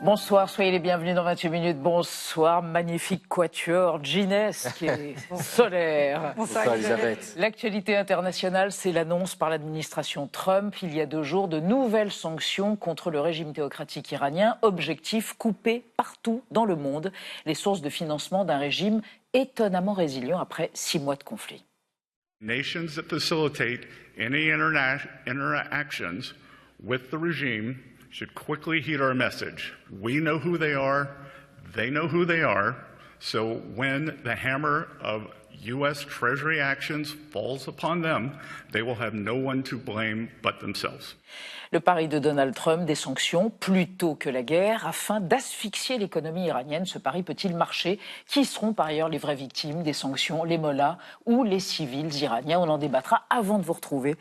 Bonsoir, soyez les bienvenus dans 28 minutes. Bonsoir, magnifique quatuor ginesque et solaire. Bonsoir Elisabeth. L'actualité internationale, c'est l'annonce par l'administration Trump, il y a 2 jours, de nouvelles sanctions contre le régime théocratique iranien. Objectif, couper partout dans le monde les sources de financement d'un régime étonnamment résilient après 6 mois de conflit. Nations that facilitate any interactions with the regime should quickly heed our message. We know who they are, they know who they are, so when the hammer of U.S. Treasury actions falls upon them, they will have no one to blame but themselves. Le pari de Donald Trump, des sanctions plutôt que la guerre, afin d'asphyxier l'économie iranienne. Ce pari peut-il marcher? Qui seront par ailleurs les vraies victimes des sanctions, les mollahs ou les civils iraniens? On en débattra avant de vous retrouver,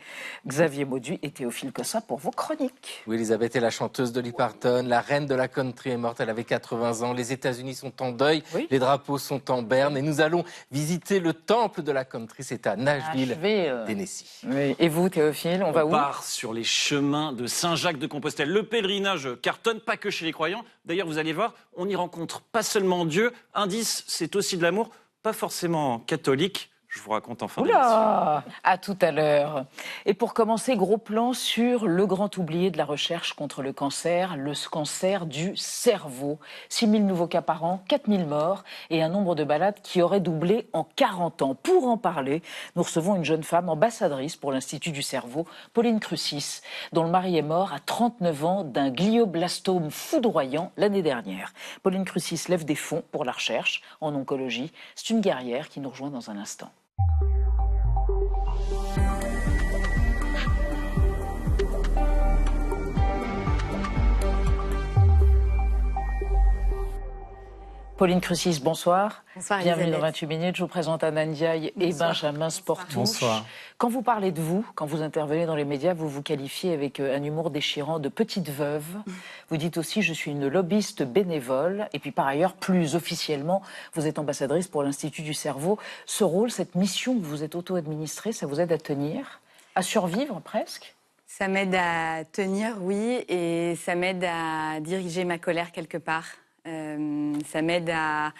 Xavier Mauduit et Théophile Cossa, pour vos chroniques. Oui, Elisabeth est la chanteuse Dolly Parton, la reine de la country est morte, elle avait 80 ans, les États-Unis sont en deuil, oui. Les drapeaux sont en berne et nous allons visiter le temple de la country, c'est à Nashville, Tennessee. Oui. Et vous, Théophile, on va où? On part sur les chemins de Saint-Jacques-de-Compostelle. Le pèlerinage cartonne, pas que chez les croyants. D'ailleurs, vous allez voir, on y rencontre pas seulement Dieu. Indice, c'est aussi de l'amour, pas forcément catholique. Je vous raconte en fin d'émission. À tout à l'heure. Et pour commencer, gros plan sur le grand oublié de la recherche contre le cancer du cerveau. 6 000 nouveaux cas par an, 4 000 morts et un nombre de malades qui aurait doublé en 40 ans. Pour en parler, nous recevons une jeune femme ambassadrice pour l'Institut du cerveau, Pauline Crucis, dont le mari est mort à 39 ans d'un glioblastome foudroyant l'année dernière. Pauline Crucis lève des fonds pour la recherche en oncologie. C'est une guerrière qui nous rejoint dans un instant. Pauline Crucis, bonsoir. Bonsoir, bienvenue Elisabeth. dans 28 minutes. Je vous présente Anna Ndiaye et Benjamin Sportouche. Bonsoir. Quand vous parlez de vous, quand vous intervenez dans les médias, vous vous qualifiez avec un humour déchirant de petite veuve. Vous dites aussi « je suis une lobbyiste bénévole ». Et puis par ailleurs, plus officiellement, vous êtes ambassadrice pour l'Institut du cerveau. Ce rôle, cette mission que vous êtes auto-administrée, ça vous aide à tenir, à survivre presque? Ça m'aide à tenir, oui, et ça m'aide à diriger ma colère quelque part. Ça m'aide à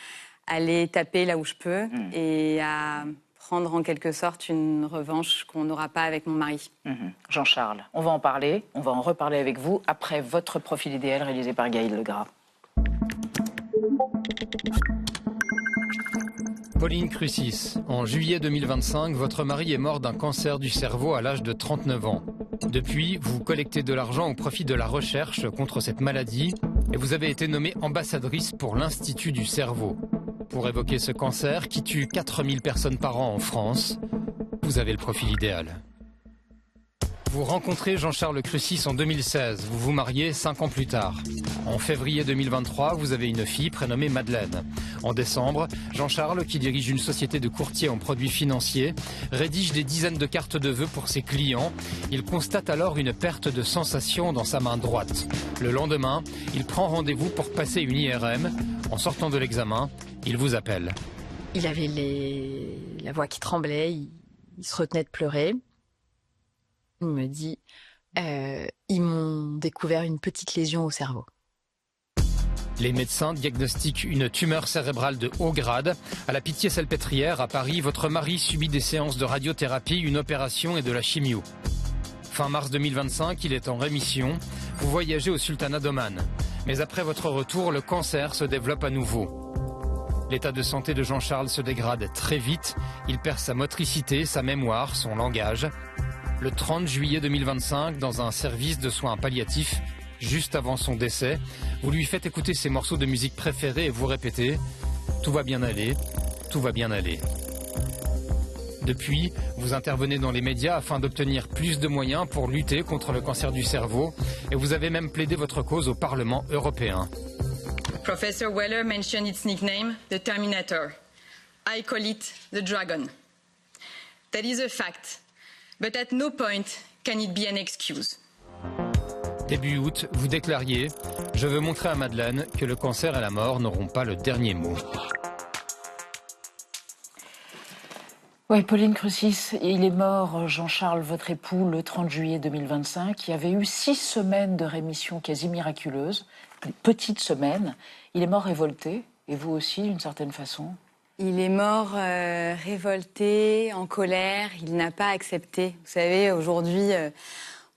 aller taper là où je peux et à prendre en quelque sorte une revanche qu'on n'aura pas avec mon mari. Jean-Charles, on va en parler, on va en reparler avec vous après votre profil idéal réalisé par Gaël Legras. Pauline Crucis, en juillet 2025, votre mari est mort d'un cancer du cerveau à l'âge de 39 ans. Depuis, vous collectez de l'argent au profit de la recherche contre cette maladie et vous avez été nommée ambassadrice pour l'Institut du cerveau. Pour évoquer ce cancer qui tue 4000 personnes par an en France, vous avez le profil idéal. Vous rencontrez Jean-Charles Crucis en 2016, vous vous mariez 5 ans plus tard. En février 2023, vous avez une fille prénommée Madeleine. En décembre, Jean-Charles, qui dirige une société de courtier en produits financiers, rédige des dizaines de cartes de vœux pour ses clients. Il constate alors une perte de sensation dans sa main droite. Le lendemain, il prend rendez-vous pour passer une IRM. En sortant de l'examen, il vous appelle. Il avait la voix qui tremblait, il se retenait de pleurer. Il me dit, ils m'ont découvert une petite lésion au cerveau. Les médecins diagnostiquent une tumeur cérébrale de haut grade. À la Pitié-Salpêtrière, à Paris, votre mari subit des séances de radiothérapie, une opération et de la chimio. Fin mars 2025, il est en rémission. Vous voyagez au Sultanat d'Oman. Mais après votre retour, le cancer se développe à nouveau. L'état de santé de Jean-Charles se dégrade très vite. Il perd sa motricité, sa mémoire, son langage. Le 30 juillet 2025, dans un service de soins palliatifs, juste avant son décès, vous lui faites écouter ses morceaux de musique préférés et vous répétez « Tout va bien aller, tout va bien aller ». Depuis, vous intervenez dans les médias afin d'obtenir plus de moyens pour lutter contre le cancer du cerveau et vous avez même plaidé votre cause au Parlement européen. Professor Weller mentioned its nickname, the Terminator. I call it the Dragon. That is a fact. But at no point can it be an excuse. Début août, vous déclariez « Je veux montrer à Madeleine que le cancer et la mort n'auront pas le dernier mot ». Oui, Pauline Crucis, il est mort, Jean-Charles, votre époux, le 30 juillet 2025. Il y avait eu 6 semaines de rémission quasi miraculeuse. petite semaine. Il est mort révolté, et vous aussi, d'une certaine façon. Il est mort révolté, en colère, il n'a pas accepté. Vous savez, aujourd'hui,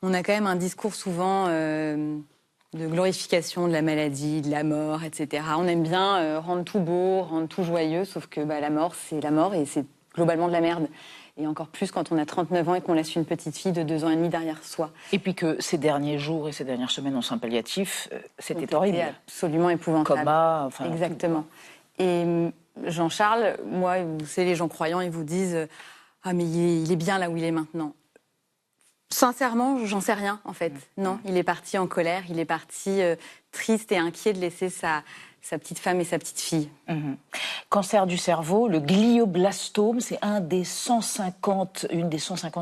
on a quand même un discours souvent de glorification de la maladie, de la mort, etc. On aime bien rendre tout beau, rendre tout joyeux, sauf que la mort, c'est la mort et c'est globalement de la merde. Et encore plus quand on a 39 ans et qu'on laisse une petite fille de 2 ans et demi derrière soi. Et puis que ces derniers jours et ces dernières semaines en soins palliatifs, c'était horrible. Absolument épouvantable. Coma, enfin... Exactement. Et Jean-Charles, moi, vous savez, les gens croyants, ils vous disent « Ah, mais il est bien là où il est maintenant ». Sincèrement, j'en sais rien, en fait. Non, il est parti en colère, il est parti triste et inquiet de laisser sa petite femme et sa petite fille. Cancer du cerveau, le glioblastome, c'est une des 150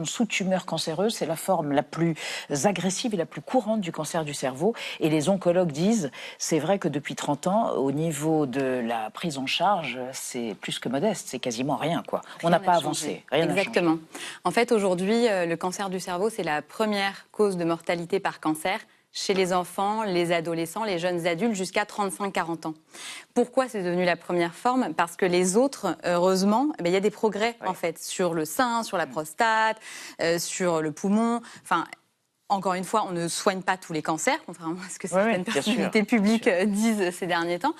sous-tumeurs cancéreuses. C'est la forme la plus agressive et la plus courante du cancer du cerveau. Et les oncologues disent, c'est vrai que depuis 30 ans, au niveau de la prise en charge, c'est plus que modeste, c'est quasiment rien, quoi. On n'a pas avancé. Rien Exactement. En fait, aujourd'hui, le cancer du cerveau, c'est la première cause de mortalité par cancer chez les enfants, les adolescents, les jeunes adultes jusqu'à 35-40 ans. Pourquoi c'est devenu la première forme ? Parce que les autres, heureusement, il y a des progrès en fait sur le sein, sur la prostate, sur le poumon. Enfin, encore une fois, on ne soigne pas tous les cancers, contrairement à ce que certaines personnalités publiques disent ces derniers temps.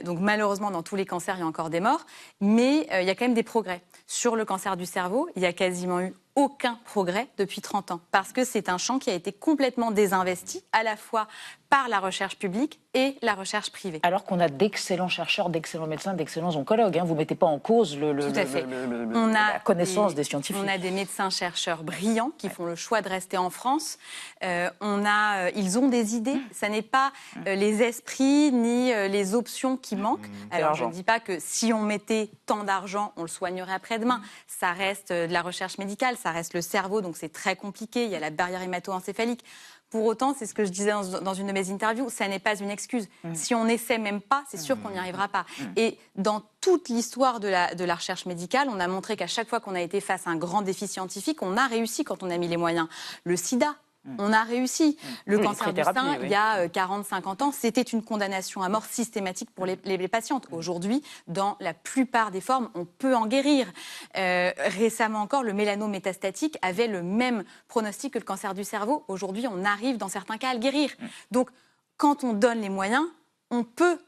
Donc malheureusement, dans tous les cancers, il y a encore des morts, mais il y a quand même des progrès. Sur le cancer du cerveau, il y a quasiment eu aucun progrès depuis 30 ans, parce que c'est un champ qui a été complètement désinvesti, à la fois par la recherche publique et la recherche privée. Alors qu'on a d'excellents chercheurs, d'excellents médecins, d'excellents oncologues. Vous ne mettez pas en cause la connaissance des scientifiques. On a des médecins-chercheurs brillants qui font le choix de rester en France. Ils ont des idées. Ça n'est pas les esprits ni les options qui manquent. Alors je ne dis pas que si on mettait tant d'argent, on le soignerait après-demain. Ça reste de la recherche médicale, ça reste le cerveau, donc c'est très compliqué. Il y a la barrière hémato-encéphalique. Pour autant, c'est ce que je disais dans une de mes interviews, ça n'est pas une excuse. Si on n'essaie même pas, c'est sûr qu'on n'y arrivera pas. Et dans toute l'histoire de la recherche médicale, on a montré qu'à chaque fois qu'on a été face à un grand défi scientifique, on a réussi quand on a mis les moyens. Le sida, on a réussi. Le cancer du sein, il y a 40-50 ans, c'était une condamnation à mort systématique pour les patientes. Aujourd'hui, dans la plupart des formes, on peut en guérir. Récemment encore, le mélanome métastatique avait le même pronostic que le cancer du cerveau. Aujourd'hui, on arrive dans certains cas à le guérir. Donc, quand on donne les moyens, on peut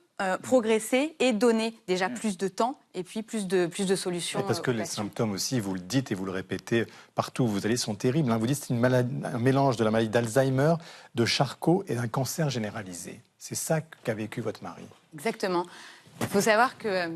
progresser et donner déjà plus de temps et puis plus de solutions. Parce que les symptômes aussi, vous le dites et vous le répétez partout où vous allez, sont terribles. Vous dites que c'est un mélange de la maladie d'Alzheimer, de Charcot et d'un cancer généralisé. C'est ça qu'a vécu votre mari. Exactement. Il faut savoir que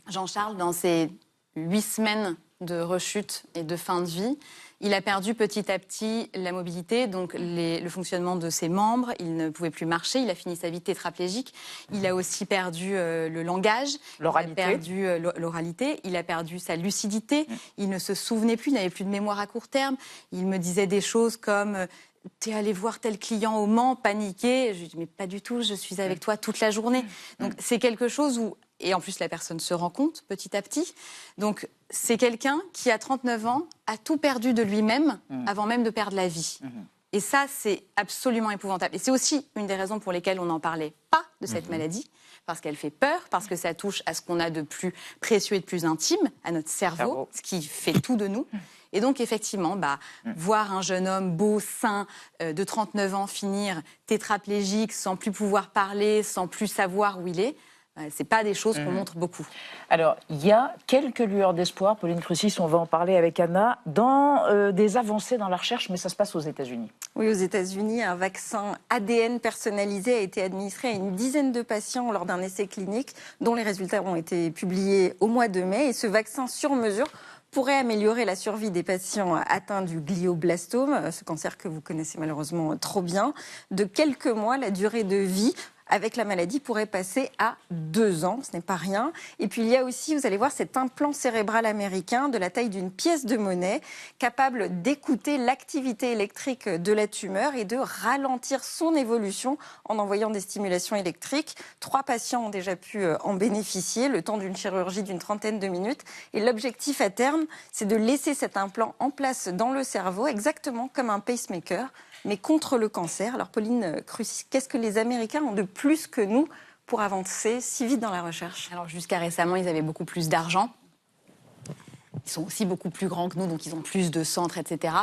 Jean-Charles, dans ses 8 semaines de rechute et de fin de vie, il a perdu petit à petit la mobilité, donc le fonctionnement de ses membres. Il ne pouvait plus marcher. Il a fini sa vie tétraplégique. Il a aussi perdu le langage. L'oralité. Il a perdu l'oralité. Il a perdu sa lucidité. Il ne se souvenait plus. Il n'avait plus de mémoire à court terme. Il me disait des choses comme « T'es allé voir tel client au Mans, paniqué ». Je lui dis « Mais pas du tout, je suis avec toi toute la journée ». Donc c'est quelque chose où... Et en plus, la personne se rend compte petit à petit. Donc, c'est quelqu'un qui, à 39 ans, a tout perdu de lui-même avant même de perdre la vie. Et ça, c'est absolument épouvantable. Et c'est aussi une des raisons pour lesquelles on n'en parlait pas de cette maladie, parce qu'elle fait peur, parce que ça touche à ce qu'on a de plus précieux et de plus intime, à notre cerveau, ce qui fait tout de nous. Et donc, effectivement, voir un jeune homme beau, sain, de 39 ans, finir tétraplégique, sans plus pouvoir parler, sans plus savoir où il est, c'est pas des choses qu'on montre beaucoup. Alors, il y a quelques lueurs d'espoir, Pauline Crucis, on va en parler avec Anna, dans des avancées dans la recherche, mais ça se passe aux États-Unis. Oui, aux États-Unis, un vaccin ADN personnalisé a été administré à une dizaine de patients lors d'un essai clinique, dont les résultats ont été publiés au mois de mai. Et ce vaccin sur mesure pourrait améliorer la survie des patients atteints du glioblastome, ce cancer que vous connaissez malheureusement trop bien. De quelques mois, la durée de vie avec la maladie pourrait passer à 2 ans, ce n'est pas rien. Et puis il y a aussi, vous allez voir, cet implant cérébral américain de la taille d'une pièce de monnaie, capable d'écouter l'activité électrique de la tumeur et de ralentir son évolution en envoyant des stimulations électriques. 3 patients ont déjà pu en bénéficier, le temps d'une chirurgie d'une 30aine de minutes. Et l'objectif à terme, c'est de laisser cet implant en place dans le cerveau, exactement comme un pacemaker, mais contre le cancer. Alors Pauline Crucis, qu'est-ce que les Américains ont de plus que nous pour avancer si vite dans la recherche? Alors jusqu'à récemment, ils avaient beaucoup plus d'argent. Ils sont aussi beaucoup plus grands que nous, donc ils ont plus de centres, etc.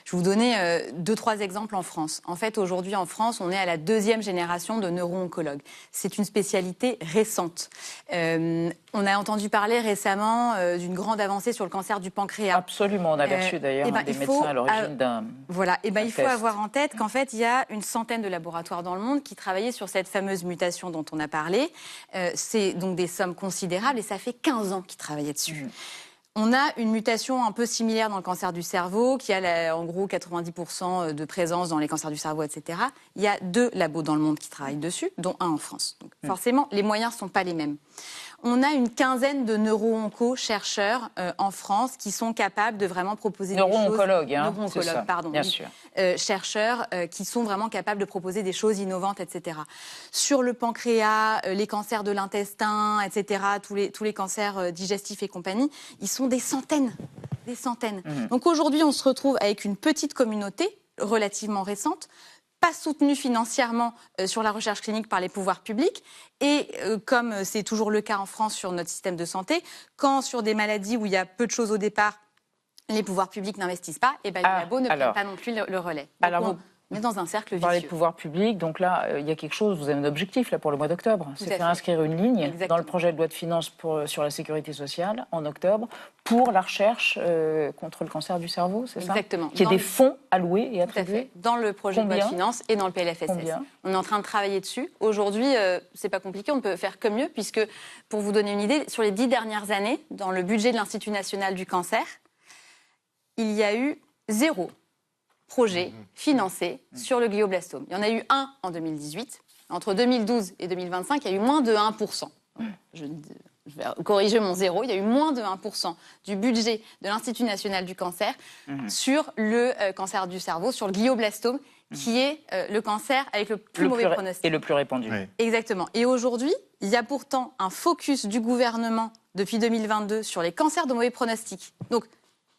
Je vais vous donner 2-3 exemples en France. En fait, aujourd'hui, en France, on est à la 2e génération de neuro-oncologues. C'est une spécialité récente. On a entendu parler récemment d'une grande avancée sur le cancer du pancréas. Absolument, on avait reçu d'ailleurs des médecins à l'origine d'un Voilà, il faut test. avoir en tête qu'en fait, il y a une centaine de laboratoires dans le monde qui travaillaient sur cette fameuse mutation dont on a parlé. C'est donc des sommes considérables et ça fait 15 ans qu'ils travaillaient dessus. On a une mutation un peu similaire dans le cancer du cerveau, qui a en gros 90% de présence dans les cancers du cerveau, etc. Il y a 2 labos dans le monde qui travaillent dessus, dont un en France. Donc forcément, les moyens ne sont pas les mêmes. On a une quinzaine de neuro-onco-chercheurs en France qui sont capables de vraiment proposer des choses... Neuro-oncologues, neuro-oncologues, pardon. Bien sûr. Chercheurs qui sont vraiment capables de proposer des choses innovantes, etc. Sur le pancréas, les cancers de l'intestin, etc., tous les cancers digestifs et compagnie, ils sont des centaines. Des centaines. Donc aujourd'hui, on se retrouve avec une petite communauté relativement récente, pas soutenue financièrement sur la recherche clinique par les pouvoirs publics. Et comme c'est toujours le cas en France sur notre système de santé, quand sur des maladies où il y a peu de choses au départ, les pouvoirs publics n'investissent pas, et les labos ne prennent pas non plus le relais. Donc on est dans un cercle vicieux. Par les pouvoirs publics, donc là, il y a quelque chose, vous avez un objectif là, pour le mois d'octobre. C'est faire inscrire une ligne dans le projet de loi de finances sur la sécurité sociale en octobre pour la recherche contre le cancer du cerveau, c'est ça? Exactement. Qu'il y ait des fonds alloués et attribués. Dans le projet de loi de finances et dans le PLFSS. Combien? On est en train de travailler dessus. Aujourd'hui, c'est pas compliqué, on peut faire que mieux, puisque, pour vous donner une idée, sur les 10 dernières années, dans le budget de l'Institut national du cancer, il y a eu 0 projet financé sur le glioblastome. Il y en a eu un en 2018. Entre 2012 et 2025, il y a eu moins de 1%. Je vais corriger mon 0. Il y a eu moins de 1% du budget de l'Institut national du cancer sur le cancer du cerveau, sur le glioblastome, qui est le cancer avec le plus mauvais pronostic. Et le plus répandu. Oui. Exactement. Et aujourd'hui, il y a pourtant un focus du gouvernement depuis 2022 sur les cancers de mauvais pronostic. Donc,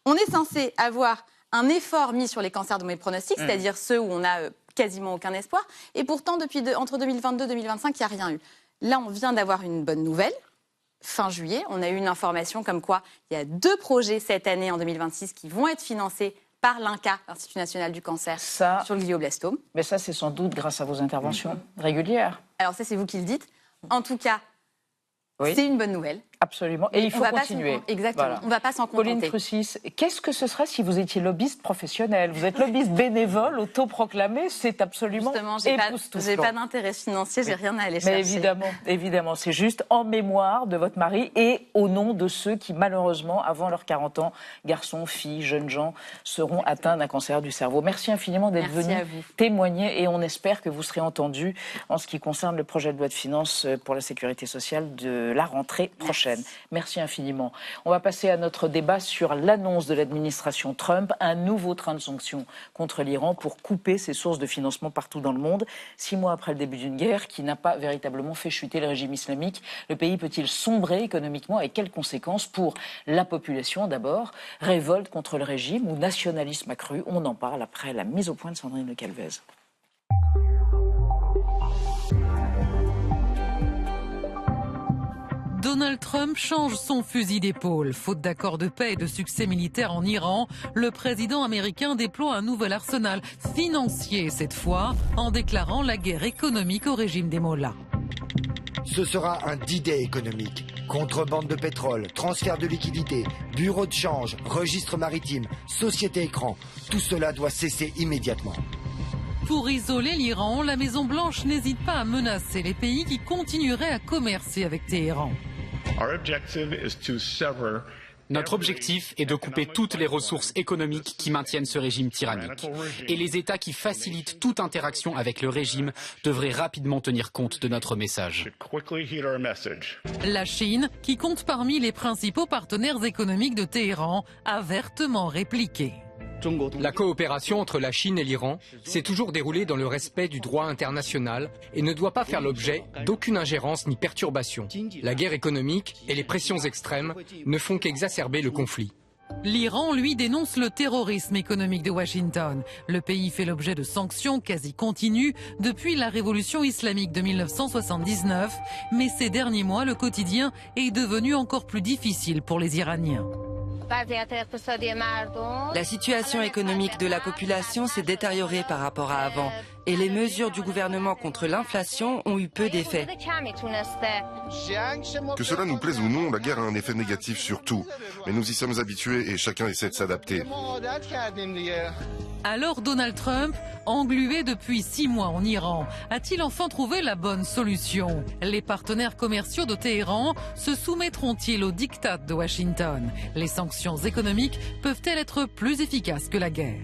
on est censé avoir un effort mis sur les cancers de mauvais pronostic, c'est-à-dire ceux où on n'a quasiment aucun espoir. Et pourtant, entre 2022 et 2025, il n'y a rien eu. Là, on vient d'avoir une bonne nouvelle. Fin juillet, on a eu une information comme quoi il y a 2 projets cette année, en 2026, qui vont être financés par l'INCa, l'Institut national du cancer, sur le glioblastome. Mais ça, c'est sans doute grâce à vos interventions régulières. Alors ça, c'est vous qui le dites. En tout cas, c'est une bonne nouvelle. Absolument. Et il faut continuer. Exactement. Voilà. On ne va pas s'en contenter. Pauline Crucis, qu'est-ce que ce serait si vous étiez lobbyiste professionnel? Vous êtes lobbyiste bénévole, autoproclamé, c'est absolument époustouflant. J'ai pas d'intérêt financier, j'ai rien à aller chercher. Mais évidemment, c'est juste en mémoire de votre mari et au nom de ceux qui, malheureusement, avant leurs 40 ans, garçons, filles, jeunes gens, seront atteints d'un cancer du cerveau. Merci infiniment d'être venu témoigner et on espère que vous serez entendu en ce qui concerne le projet de loi de finances pour la sécurité sociale de la rentrée prochaine. Merci infiniment. On va passer à notre débat sur l'annonce de l'administration Trump, un nouveau train de sanctions contre l'Iran pour couper ses sources de financement partout dans le monde. 6 mois après le début d'une guerre qui n'a pas véritablement fait chuter le régime islamique, le pays peut-il sombrer économiquement et quelles conséquences pour la population d'abord? Révolte contre le régime ou nationalisme accru? On en parle après la mise au point de Sandrine Le Calvez. Donald Trump change son fusil d'épaule. Faute d'accord de paix et de succès militaire en Iran, le président américain déploie un nouvel arsenal financier cette fois, en déclarant la guerre économique au régime des mollahs. Ce sera un D-Day économique. Contrebande de pétrole, transfert de liquidités, bureau de change, registre maritime, société écran. Tout cela doit cesser immédiatement. Pour isoler l'Iran, la Maison-Blanche n'hésite pas à menacer les pays qui continueraient à commercer avec Téhéran. Notre objectif est de couper toutes les ressources économiques qui maintiennent ce régime tyrannique. Et les États qui facilitent toute interaction avec le régime devraient rapidement tenir compte de notre message. La Chine, qui compte parmi les principaux partenaires économiques de Téhéran, a vertement répliqué. La coopération entre la Chine et l'Iran s'est toujours déroulée dans le respect du droit international et ne doit pas faire l'objet d'aucune ingérence ni perturbation. La guerre économique et les pressions extrêmes ne font qu'exacerber le conflit. L'Iran, lui, dénonce le terrorisme économique de Washington. Le pays fait l'objet de sanctions quasi continues depuis la révolution islamique de 1979. Mais ces derniers mois, le quotidien est devenu encore plus difficile pour les Iraniens. La situation économique de la population s'est détériorée par rapport à avant et les mesures du gouvernement contre l'inflation ont eu peu d'effet. Que cela nous plaise ou non, la guerre a un effet négatif sur tout. Mais nous y sommes habitués et chacun essaie de s'adapter. Alors Donald Trump, englué depuis 6 mois en Iran, a-t-il enfin trouvé la bonne solution? Les partenaires commerciaux de Téhéran se soumettront-ils au diktat de Washington? Les sanctions économiques peuvent-elles être plus efficaces que la guerre?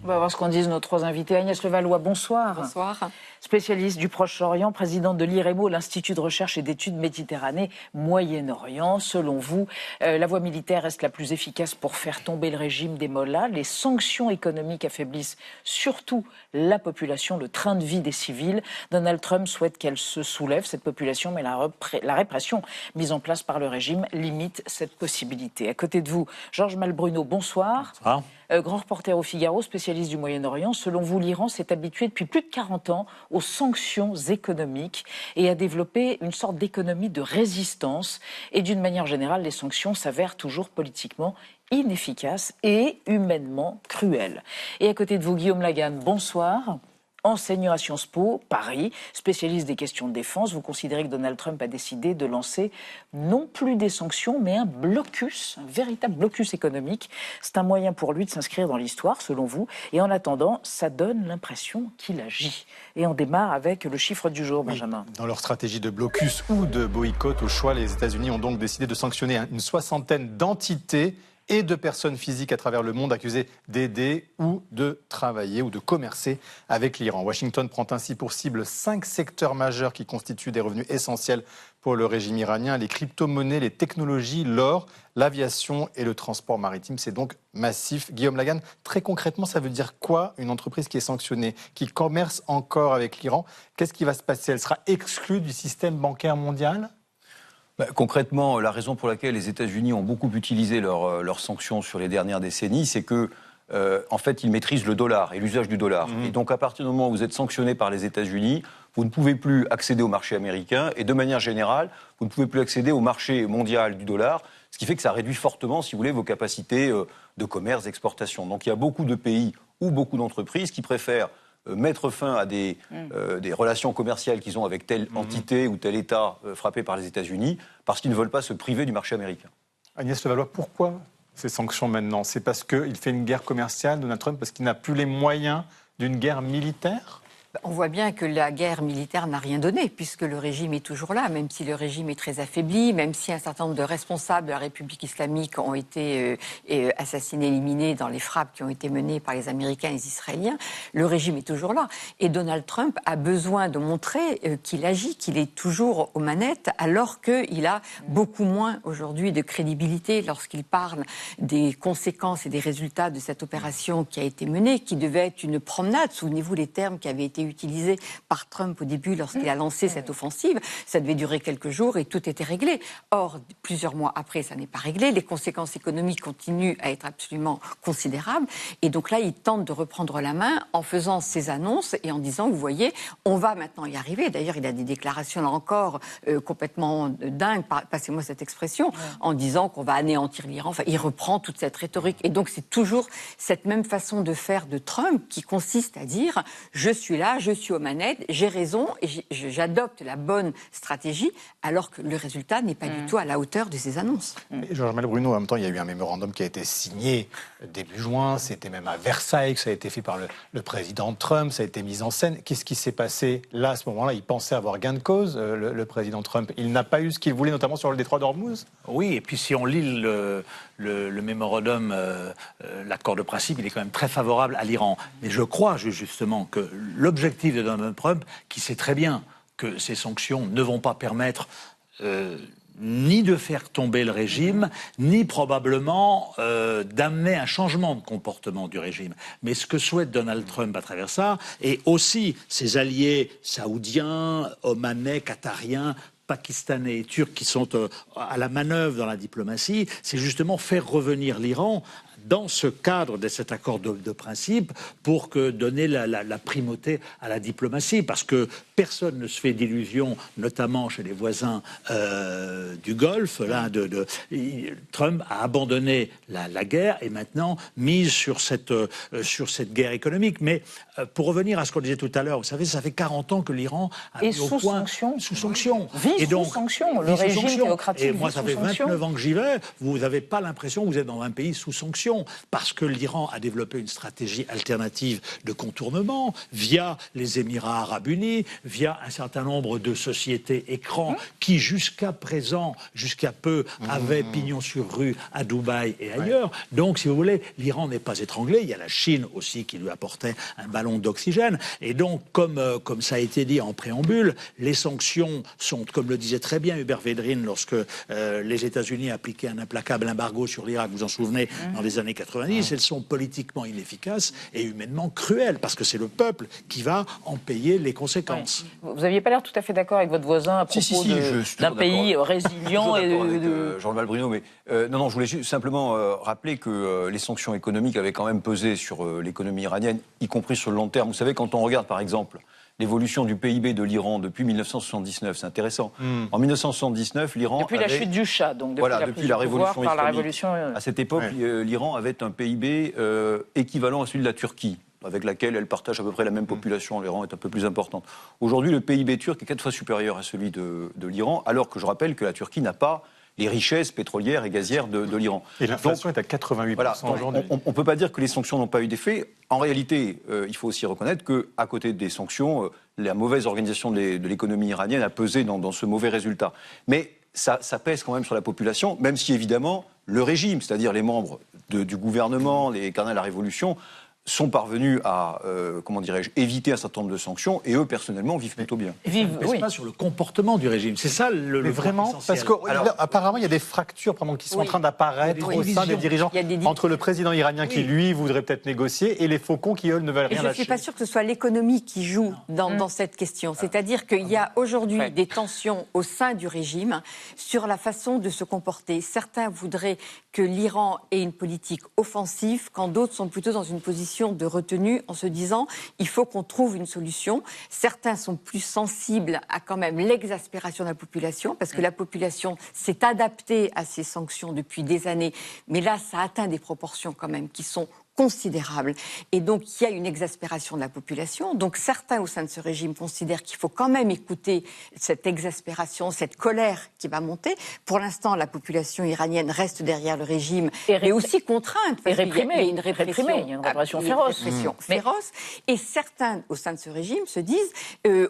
On va voir ce qu'en disent nos 3 invités. Agnès Levallois, bonsoir. Bonsoir. Spécialiste du Proche-Orient, présidente de l'IREMO, l'Institut de recherche et d'études Méditerranée-Moyen-Orient. Selon vous, la voie militaire reste la plus efficace pour faire tomber le régime des mollahs. Les sanctions économiques affaiblissent surtout la population, le train de vie des civils. Donald Trump souhaite qu'elle se soulève, cette population, mais la répression mise en place par le régime limite cette possibilité. À côté de vous, Georges Malbruno, bonsoir. Bonsoir. Grand reporter au Figaro, spécialiste du Moyen-Orient. Selon vous, l'Iran s'est habitué depuis plus de 40 ans aux sanctions économiques et a développé une sorte d'économie de résistance. Et d'une manière générale, les sanctions s'avèrent toujours politiquement inefficaces et humainement cruelles. Et à côté de vous, Guillaume Laganne, bonsoir. Enseignant à Sciences Po, Paris, spécialiste des questions de défense, vous considérez que Donald Trump a décidé de lancer non plus des sanctions, mais un blocus, un véritable blocus économique. C'est un moyen pour lui de s'inscrire dans l'histoire, selon vous. Et en attendant, ça donne l'impression qu'il agit. Et on démarre avec le chiffre du jour, Benjamin. Oui, dans leur stratégie de blocus ou de boycott, au choix, les États-Unis ont donc décidé de sanctionner une 60aine d'entités et de personnes physiques à travers le monde accusées d'aider ou de travailler ou de commercer avec l'Iran. Washington prend ainsi pour cible 5 secteurs majeurs qui constituent des revenus essentiels pour le régime iranien, les crypto-monnaies, les technologies, l'or, l'aviation et le transport maritime. C'est donc massif. Guillaume Laganne, très concrètement, ça veut dire quoi une entreprise qui est sanctionnée, qui commerce encore avec l'Iran? Qu'est-ce qui va se passer? Elle sera exclue du système bancaire mondial? Concrètement, la raison pour laquelle les États-Unis ont beaucoup utilisé leurs sanctions sur les dernières décennies, c'est que, en fait, ils maîtrisent le dollar et l'usage du dollar. Et donc, à partir du moment où vous êtes sanctionné par les États-Unis, vous ne pouvez plus accéder au marché américain et, de manière générale, vous ne pouvez plus accéder au marché mondial du dollar, ce qui fait que ça réduit fortement, si vous voulez, vos capacités de commerce, d'exportation. Donc, il y a beaucoup de pays ou beaucoup d'entreprises qui préfèrent mettre fin à des relations commerciales qu'ils ont avec telle entité ou tel État frappé par les États-Unis parce qu'ils ne veulent pas se priver du marché américain. Agnès Levallois, pourquoi ces sanctions maintenant? C'est parce qu'il fait une guerre commerciale, Donald Trump, parce qu'il n'a plus les moyens d'une guerre militaire? On voit bien que la guerre militaire n'a rien donné, puisque le régime est toujours là, même si le régime est très affaibli, même si un certain nombre de responsables de la République islamique ont été assassinés, éliminés dans les frappes qui ont été menées par les Américains et les Israéliens, le régime est toujours là. Et Donald Trump a besoin de montrer qu'il agit, qu'il est toujours aux manettes, alors qu'il a beaucoup moins aujourd'hui de crédibilité lorsqu'il parle des conséquences et des résultats de cette opération qui a été menée, qui devait être une promenade. Souvenez-vous les termes qui avaient été utilisé par Trump au début lorsqu'il a lancé cette offensive. Ça devait durer quelques jours et tout était réglé. Or, plusieurs mois après, ça n'est pas réglé. Les conséquences économiques continuent à être absolument considérables. Et donc là, il tente de reprendre la main en faisant ces annonces et en disant, vous voyez, on va maintenant y arriver. D'ailleurs, il a des déclarations, là encore, complètement dingues, passez-moi cette expression, en disant qu'on va anéantir l'Iran. Enfin, il reprend toute cette rhétorique. Et donc, c'est toujours cette même façon de faire de Trump qui consiste à dire, je suis là, je suis aux manettes, j'ai raison et j'adopte la bonne stratégie, alors que le résultat n'est pas du tout à la hauteur de ces annonces. Georges Malbruno, en même temps, il y a eu un mémorandum qui a été signé début juin, c'était même à Versailles, que ça a été fait par le président Trump, ça a été mis en scène. Qu'est-ce qui s'est passé là, à ce moment-là? Il pensait avoir gain de cause, le président Trump. Il n'a pas eu ce qu'il voulait, notamment sur le détroit d'Ormuz? Oui, et puis si on lit le mémorandum, l'accord de principe, il est quand même très favorable à l'Iran. Mais je crois justement que l'objectif de Donald Trump, qui sait très bien que ces sanctions ne vont pas permettre ni de faire tomber le régime, ni probablement d'amener un changement de comportement du régime. Mais ce que souhaite Donald Trump à travers ça, et aussi ses alliés saoudiens, omanais, qatariens, pakistanais et turcs qui sont à la manœuvre dans la diplomatie, c'est justement faire revenir l'Iran dans ce cadre de cet accord de principe pour donner la primauté à la diplomatie, parce que personne ne se fait d'illusions, notamment chez les voisins du Golfe. Là, Trump a abandonné la guerre et maintenant mise sur cette guerre économique. Mais pour revenir à ce qu'on disait tout à l'heure, vous savez, ça fait 40 ans que l'Iran a mis au point sous sanctions. Sous sanctions. Le régime théocratique et moi, ça fait 29 ans que j'y vais. Vous n'avez pas l'impression que vous êtes dans un pays sous sanctions, parce que l'Iran a développé une stratégie alternative de contournement via les Émirats arabes unis, via un certain nombre de sociétés écrans qui jusqu'à présent, jusqu'à peu, avaient pignon sur rue à Dubaï et ailleurs. Donc, si vous voulez, l'Iran n'est pas étranglé. Il y a la Chine aussi qui lui apportait un ballon d'oxygène. Et donc, comme ça a été dit en préambule, les sanctions sont, comme le disait très bien Hubert Védrine, lorsque les États-Unis appliquaient un implacable embargo sur l'Irak, vous vous en souvenez, dans les années 90, elles sont politiquement inefficaces et humainement cruelles, parce que c'est le peuple qui va en payer les conséquences. Vous n'aviez pas l'air tout à fait d'accord avec votre voisin à propos d'un pays résilient. Jean-Val Bruno, mais non, je voulais juste simplement rappeler que les sanctions économiques avaient quand même pesé sur l'économie iranienne, y compris sur le long terme. Vous savez, quand on regarde par exemple l'évolution du PIB de l'Iran depuis 1979, c'est intéressant. En 1979, l'Iran depuis la chute du Shah, donc depuis la révolution islamique. À cette époque, l'Iran avait un PIB équivalent à celui de la Turquie, avec laquelle elle partage à peu près la même population. L'Iran est un peu plus importante. Aujourd'hui, le PIB turc est 4 fois supérieur à celui de l'Iran, alors que je rappelle que la Turquie n'a pas les richesses pétrolières et gazières de l'Iran. Et l'inflation est à 88% aujourd'hui. On ne peut pas dire que les sanctions n'ont pas eu d'effet. En réalité, il faut aussi reconnaître qu'à côté des sanctions, la mauvaise organisation de l'économie iranienne a pesé dans ce mauvais résultat. Mais ça pèse quand même sur la population, même si évidemment le régime, c'est-à-dire les membres du gouvernement, les carnets de la révolution, sont parvenus à, éviter un certain nombre de sanctions, et eux, personnellement, vivent plutôt bien. Mais pas sur le comportement du régime. C'est ça le vraiment, parce qu'apparemment, il y a des fractures qui sont en train d'apparaître au sein des dirigeants, entre le président iranien qui, lui, voudrait peut-être négocier, et les faucons qui, eux, ne veulent rien lâcher. Je ne suis pas sûre que ce soit l'économie qui joue dans cette question. C'est-à-dire qu'il y a aujourd'hui des tensions au sein du régime sur la façon de se comporter. Certains voudraient que l'Iran ait une politique offensive, quand d'autres sont plutôt dans une position de retenue en se disant il faut qu'on trouve une solution. Certains sont plus sensibles à quand même l'exaspération de la population, parce que la population s'est adaptée à ces sanctions depuis des années, mais là ça atteint des proportions quand même qui sont considérable. Et donc, il y a une exaspération de la population. Donc, certains au sein de ce régime considèrent qu'il faut quand même écouter cette exaspération, cette colère qui va monter. Pour l'instant, la population iranienne reste derrière le régime, et aussi contrainte. Et réprimée. Il y a une répression, il y a une répression féroce. Féroce. Et certains au sein de ce régime se disent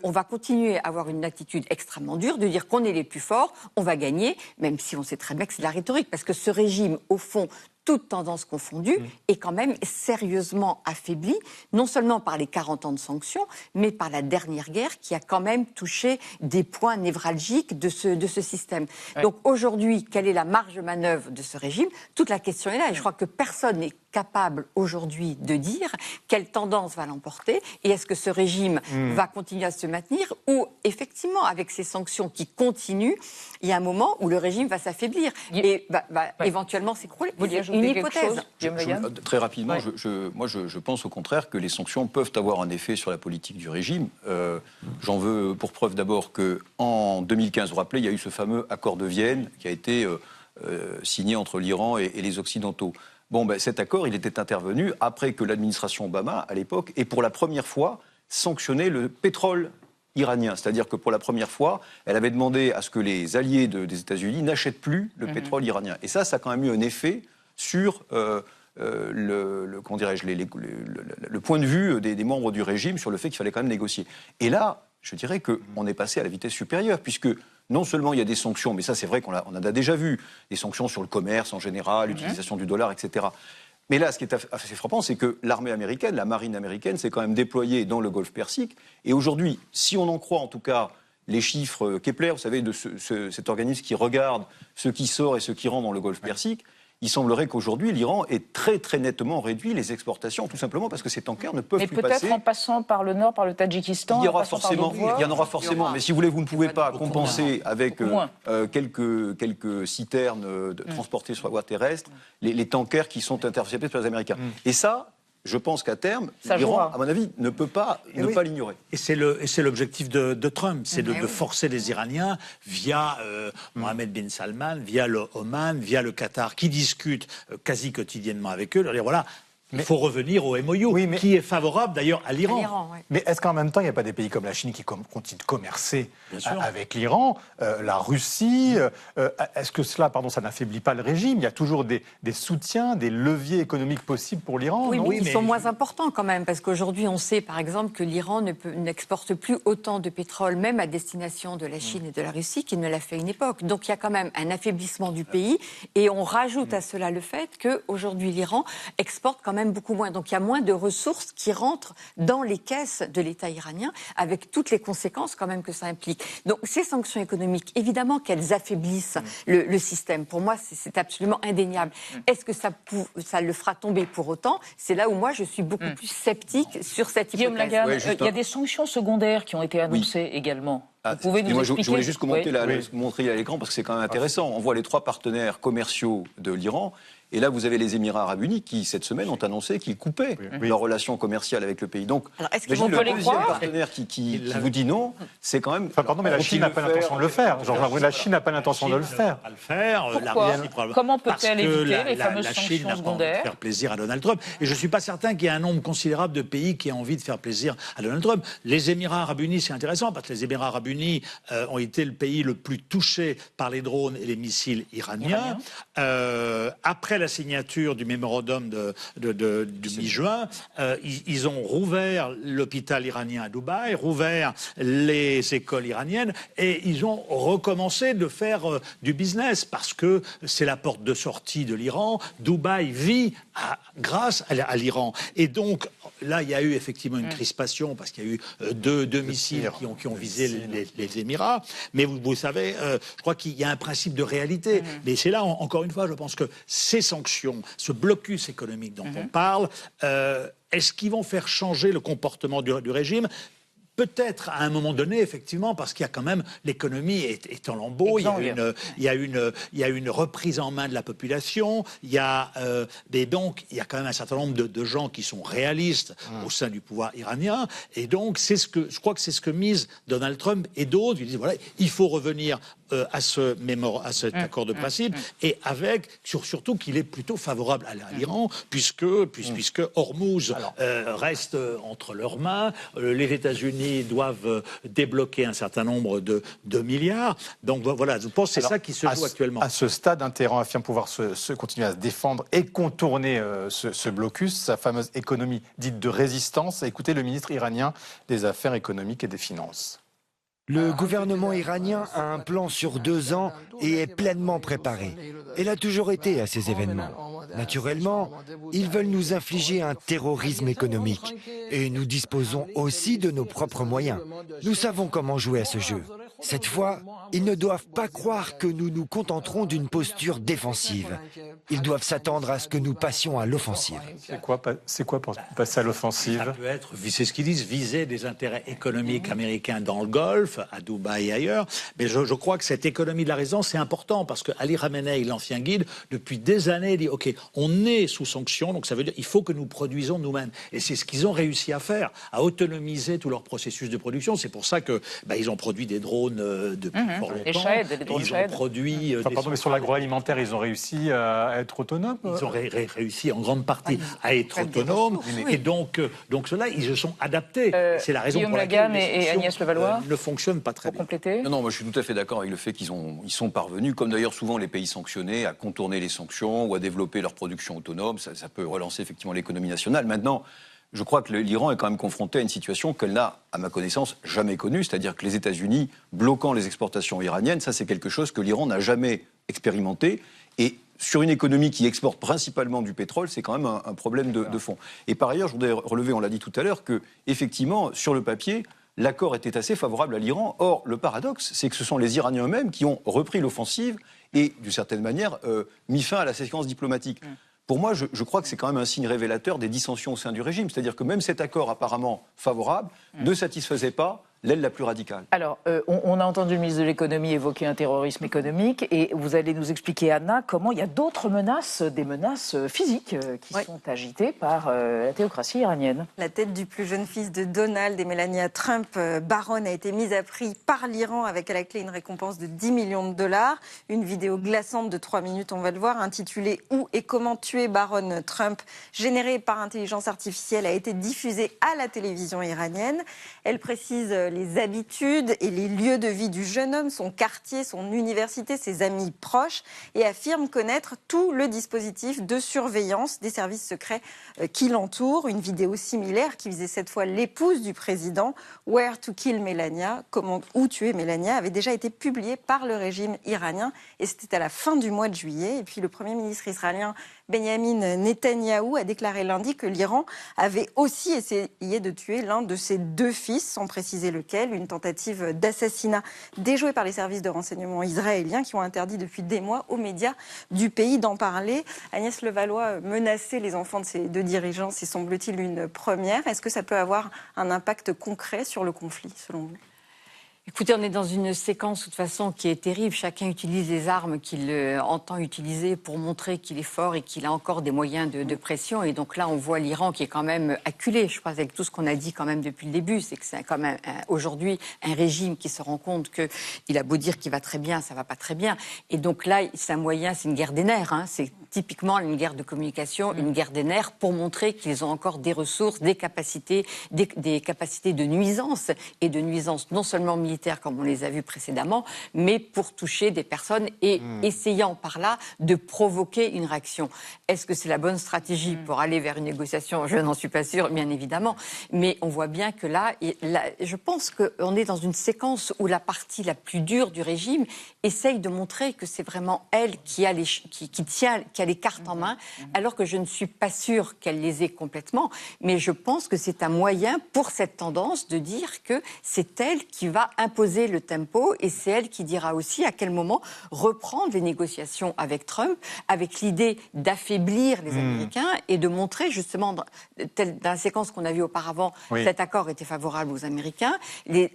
on va continuer à avoir une attitude extrêmement dure, de dire qu'on est les plus forts, on va gagner, même si on sait très bien que c'est de la rhétorique, parce que ce régime, au fond, toute tendance confondue, est quand même sérieusement affaiblie, non seulement par les 40 ans de sanctions, mais par la dernière guerre qui a quand même touché des points névralgiques de ce système. Donc aujourd'hui, quelle est la marge de manœuvre de ce régime? Toute la question est là, et je crois que personne n'est capable aujourd'hui de dire quelle tendance va l'emporter, et est-ce que ce régime va continuer à se maintenir, ou effectivement, avec ces sanctions qui continuent, il y a un moment où le régime va s'affaiblir et va éventuellement s'écrouler. Une hypothèse. Très rapidement, moi je pense au contraire que les sanctions peuvent avoir un effet sur la politique du régime. J'en veux pour preuve d'abord qu'en 2015, vous vous rappelez, il y a eu ce fameux accord de Vienne qui a été signé entre l'Iran et les Occidentaux. Cet accord, il était intervenu après que l'administration Obama, à l'époque, ait pour la première fois sanctionné le pétrole iranien. C'est-à-dire que pour la première fois, elle avait demandé à ce que les alliés des États-Unis n'achètent plus le pétrole iranien. Et ça a quand même eu un effet sur le point de vue des membres du régime sur le fait qu'il fallait quand même négocier. Et là, je dirais qu'on est passé à la vitesse supérieure, puisque non seulement il y a des sanctions, mais ça c'est vrai qu'on en a déjà vu, des sanctions sur le commerce en général, l'utilisation du dollar, etc. Mais là, ce qui est assez frappant, c'est que l'armée américaine, la marine américaine, s'est quand même déployée dans le Golfe Persique. Et aujourd'hui, si on en croit en tout cas les chiffres Kepler, vous savez, de cet organisme qui regarde ce qui sort et ce qui rentre dans le Golfe Persique, il semblerait qu'aujourd'hui, l'Iran ait très très nettement réduit les exportations, tout simplement parce que ces tankers ne peuvent plus passer. Mais peut-être en passant par le nord, par le Tadjikistan, il y en aura forcément. Mais si vous voulez, vous ne pouvez pas compenser avec quelques citernes transportées sur la voie terrestre les tankers qui sont interceptés par les Américains. Et ça, je pense qu'à terme, l'Iran, à mon avis, ne peut pas pas l'ignorer. Et c'est l'objectif de Trump, c'est de forcer les Iraniens via Mohammed bin Salman, via le Oman, via le Qatar, qui discutent quasi quotidiennement avec eux, de leur dire voilà. Il faut revenir au MOU, qui est favorable d'ailleurs à l'Iran. Mais est-ce qu'en même temps, il n'y a pas des pays comme la Chine qui continuent de commercer avec l'Iran, la Russie est-ce que cela, ça n'affaiblit pas le régime? Il y a toujours des soutiens, des leviers économiques possibles pour l'Iran. Oui, mais ils sont moins importants quand même, parce qu'aujourd'hui, on sait par exemple que l'Iran n'exporte plus autant de pétrole, même à destination de la Chine et de la Russie, qu'il ne l'a fait à une époque. Donc il y a quand même un affaiblissement du pays, et on rajoute à cela le fait qu'aujourd'hui, l'Iran exporte quand même beaucoup moins. Donc il y a moins de ressources qui rentrent dans les caisses de l'État iranien, avec toutes les conséquences quand même que ça implique. Donc ces sanctions économiques, évidemment qu'elles affaiblissent le système. Pour moi, c'est absolument indéniable. Est-ce que ça le fera tomber pour autant? C'est là où moi je suis beaucoup plus sceptique sur cette hypothèse. Guillaume Lagarde, il y a des sanctions secondaires qui ont été annoncées également. Vous pouvez nous expliquer? Je voulais juste montrer à l'écran parce que c'est quand même intéressant. On voit les 3 partenaires commerciaux de l'Iran. Et là, vous avez les Émirats arabes unis qui, cette semaine, ont annoncé qu'ils coupaient leurs relations commerciales avec le pays. Donc, est-ce qu'ils vont pas les croire ? Le deuxième partenaire qui vous dit non, c'est quand même... pardon, mais la Chine n'a pas l'intention de le faire. La Chine n'a pas l'intention de le faire. Pourquoi ? Comment peut-elle éviter les fameuses sanctions secondaires ? La Chine n'a pas envie de faire plaisir à Donald Trump. Et je ne suis pas certain qu'il y ait un nombre considérable de pays qui aient envie de faire plaisir à Donald Trump. Les Émirats arabes unis, c'est intéressant, parce que les Émirats arabes unis ont été le pays le plus touché par les drones et les missiles iraniens. Après la signature du mémorandum du mi-juin, ils ont rouvert l'hôpital iranien à Dubaï, rouvert les écoles iraniennes, et ils ont recommencé de faire du business, parce que c'est la porte de sortie de l'Iran. Dubaï vit grâce à l'Iran. Et donc, là, il y a eu effectivement une crispation, parce qu'il y a eu deux missiles qui ont visé les Émirats. Mais vous savez, je crois qu'il y a un principe de réalité. Mais c'est là, encore une fois, je pense que ces sanctions, ce blocus économique dont on parle, est-ce qu'ils vont faire changer le comportement du régime ? Peut-être à un moment donné, effectivement, parce qu'il y a quand même, l'économie est en lambeaux, il y a une reprise en main de la population, donc il y a quand même un certain nombre de gens qui sont réalistes au sein du pouvoir iranien, et donc je crois que c'est ce que mise Donald Trump et d'autres. Ils disent voilà, il faut revenir à cet accord de principe, et surtout qu'il est plutôt favorable à l'Iran, puisque Hormuz reste entre leurs mains, les États-Unis doivent débloquer un certain nombre de milliards. Donc voilà, je pense que c'est ça qui se joue actuellement. À ce stade, Téhéran affirme pouvoir continuer à se défendre et contourner ce blocus, sa fameuse économie dite de résistance. Écoutez le ministre iranien des Affaires économiques et des Finances. Le gouvernement iranien a un plan sur 2 ans et est pleinement préparé. Elle a toujours été à ces événements. Naturellement, ils veulent nous infliger un terrorisme économique. Et nous disposons aussi de nos propres moyens. Nous savons comment jouer à ce jeu. Cette fois, ils ne doivent pas croire que nous nous contenterons d'une posture défensive. Ils doivent s'attendre à ce que nous passions à l'offensive. C'est quoi pour passer à l'offensive ? Ça peut être, c'est ce qu'ils disent, viser des intérêts économiques américains dans le Golfe, à Dubaï et ailleurs. Mais je crois que cette économie de la résistance, c'est important, parce que Ali Khamenei, l'ancien guide, depuis des années, dit OK, on est sous sanction, donc ça veut dire qu'il faut que nous produisons nous-mêmes. Et c'est ce qu'ils ont réussi à faire, à autonomiser tout leur processus de production. C'est pour ça que ils ont produit des drones depuis fort longtemps. Ils ont produit. Mais sur l'agroalimentaire, ils ont réussi à être autonomes. Ils ont réussi en grande partie à être autonomes. Et donc cela, ils se sont adaptés. C'est la raison Guillaume pour laquelle Lagarde et Agnès Levallois ne fonctionnent pas très bien. Compléter ? Non, moi je suis tout à fait d'accord avec le fait qu'ils sont parvenus, comme d'ailleurs souvent les pays sanctionnés, à contourner les sanctions ou à développer leur production autonome. Ça peut relancer effectivement l'économie nationale. Maintenant, je crois que l'Iran est quand même confronté à une situation qu'elle n'a, à ma connaissance, jamais connue, c'est-à-dire que les États-Unis bloquant les exportations iraniennes, ça c'est quelque chose que l'Iran n'a jamais expérimenté. Et sur une économie qui exporte principalement du pétrole, c'est quand même un problème de fond. Et par ailleurs, je voudrais relever, on l'a dit tout à l'heure, que effectivement, sur le papier, l'accord était assez favorable à l'Iran. Or, le paradoxe, c'est que ce sont les Iraniens eux-mêmes qui ont repris l'offensive et, d'une certaine manière, mis fin à la séquence diplomatique. Pour moi, je crois que c'est quand même un signe révélateur des dissensions au sein du régime. C'est-à-dire que même cet accord apparemment favorable ne satisfaisait pas l'aile la plus radicale. Alors, on a entendu le ministre de l'économie évoquer un terrorisme économique et vous allez nous expliquer, Anna, comment il y a d'autres menaces, des menaces physiques qui sont agitées par la théocratie iranienne. La tête du plus jeune fils de Donald et Melania Trump, Barron, a été mise à prix par l'Iran avec à la clé une récompense de 10 millions de dollars. Une vidéo glaçante de 3 minutes, on va le voir, intitulée « Où et comment tuer Barron Trump », générée par intelligence artificielle, a été diffusée à la télévision iranienne. Elle précise les habitudes et les lieux de vie du jeune homme, son quartier, son université, ses amis proches, et affirme connaître tout le dispositif de surveillance des services secrets qui l'entourent. Une vidéo similaire qui visait cette fois l'épouse du président, Where to Kill Melania, comment où tuer Melania, avait déjà été publiée par le régime iranien, et c'était à la fin du mois de juillet. Et puis le Premier ministre israélien Benjamin Netanyahou a déclaré lundi que l'Iran avait aussi essayé de tuer l'un de ses 2 fils, sans préciser lequel, une tentative d'assassinat déjouée par les services de renseignement israéliens qui ont interdit depuis des mois aux médias du pays d'en parler. Agnès Levallois, menacer les enfants de ces 2 dirigeants, c'est semble-t-il une première. Est-ce que ça peut avoir un impact concret sur le conflit, selon vous ? Écoutez, on est dans une séquence de toute façon qui est terrible. Chacun utilise les armes qu'il entend utiliser pour montrer qu'il est fort et qu'il a encore des moyens de pression. Et donc là, on voit l'Iran qui est quand même acculé, je crois, avec tout ce qu'on a dit quand même depuis le début. C'est que c'est quand même aujourd'hui un régime qui se rend compte qu'il a beau dire qu'il va très bien, ça va pas très bien. Et donc là, c'est un moyen, c'est une guerre des nerfs. Hein. C'est typiquement une guerre de communication, une guerre des nerfs pour montrer qu'ils ont encore des ressources, des capacités de nuisance, et de nuisance non seulement militaire, comme on les a vus précédemment, mais pour toucher des personnes et essayant par là de provoquer une réaction. Est-ce que c'est la bonne stratégie pour aller vers une négociation ? Je n'en suis pas sûre, bien évidemment. Mais on voit bien que là, je pense qu'on est dans une séquence où la partie la plus dure du régime essaye de montrer que c'est vraiment elle qui a les cartes en main, alors que je ne suis pas sûre qu'elle les ait complètement. Mais je pense que c'est un moyen pour cette tendance de dire que c'est elle qui va imposer le tempo, et c'est elle qui dira aussi à quel moment reprendre les négociations avec Trump, avec l'idée d'affaiblir les Américains et de montrer justement, dans la séquence qu'on a vue auparavant, cet accord était favorable aux Américains. Les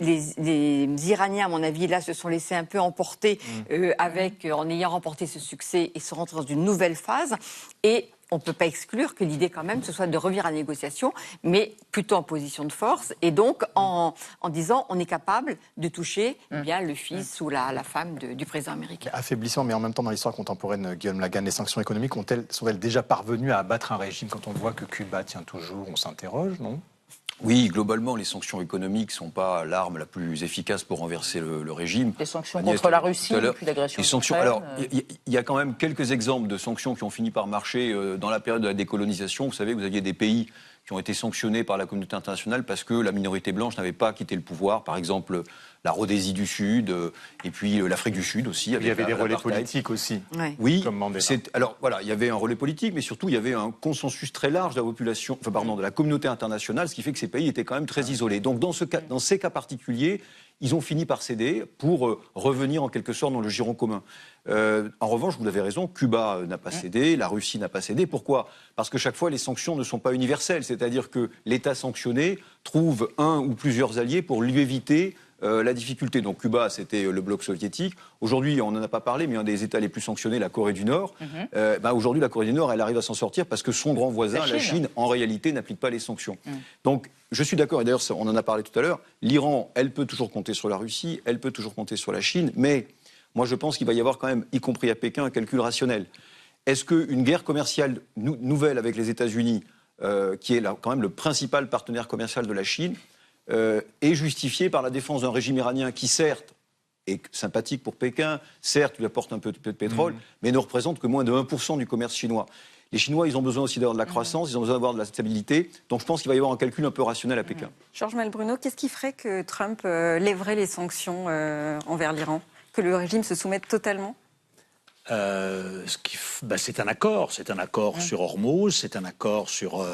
Iraniens, à mon avis, là, se sont laissés un peu emporter en ayant remporté ce succès et se rentrent dans une nouvelle phase. Et on ne peut pas exclure que l'idée quand même ce soit de revenir à la négociation, mais plutôt en position de force, et donc en disant on est capable de toucher bien le fils ou la femme du président américain. Affaiblissement, mais en même temps dans l'histoire contemporaine, Guillaume Lagarde, les sanctions économiques sont-elles déjà parvenues à abattre un régime? Quand on voit que Cuba tient toujours, on s'interroge, non? Oui, globalement, les sanctions économiques ne sont pas l'arme la plus efficace pour renverser le régime. Les sanctions contre la Russie, depuis l'agression de l'Ukraine. Alors, il y a quand même quelques exemples de sanctions qui ont fini par marcher dans la période de la décolonisation. Vous savez, vous aviez des pays qui ont été sanctionnés par la communauté internationale parce que la minorité blanche n'avait pas quitté le pouvoir. Par exemple, la Rhodésie du Sud, et puis l'Afrique du Sud aussi. Il y avait des relais politiques aussi. Oui, comme Mandela. Alors voilà, il y avait un relais politique, mais surtout il y avait un consensus très large de la population, de la communauté internationale, ce qui fait que ces pays étaient quand même très isolés. Donc dans ces cas particuliers, ils ont fini par céder pour revenir en quelque sorte dans le giron commun. En revanche, vous avez raison, Cuba n'a pas cédé, la Russie n'a pas cédé. Pourquoi ? Parce que chaque fois, les sanctions ne sont pas universelles. C'est-à-dire que l'État sanctionné trouve un ou plusieurs alliés pour lui éviter la difficulté. Donc Cuba, c'était le bloc soviétique. Aujourd'hui, on n'en a pas parlé, mais un des États les plus sanctionnés, la Corée du Nord. Aujourd'hui, la Corée du Nord, elle arrive à s'en sortir parce que son grand voisin, la Chine, en réalité, n'applique pas les sanctions. Donc, je suis d'accord, et d'ailleurs, on en a parlé tout à l'heure, l'Iran, elle peut toujours compter sur la Russie, elle peut toujours compter sur la Chine, mais moi, je pense qu'il va y avoir quand même, y compris à Pékin, un calcul rationnel. Est-ce qu'une guerre commerciale nouvelle avec les États-Unis, qui est là, quand même le principal partenaire commercial de la Chine, est justifiée par la défense d'un régime iranien qui, certes, est sympathique pour Pékin, certes, lui apporte un peu de pétrole, mais ne représente que moins de 1% du commerce chinois. Les Chinois, ils ont besoin aussi d'avoir de la croissance, ils ont besoin d'avoir de la stabilité. Donc je pense qu'il va y avoir un calcul un peu rationnel à Pékin. Georges Malbruno, qu'est-ce qui ferait que Trump lèverait les sanctions envers l'Iran ? Que le régime se soumette totalement ? c'est un accord sur Hormuz, c'est un accord sur,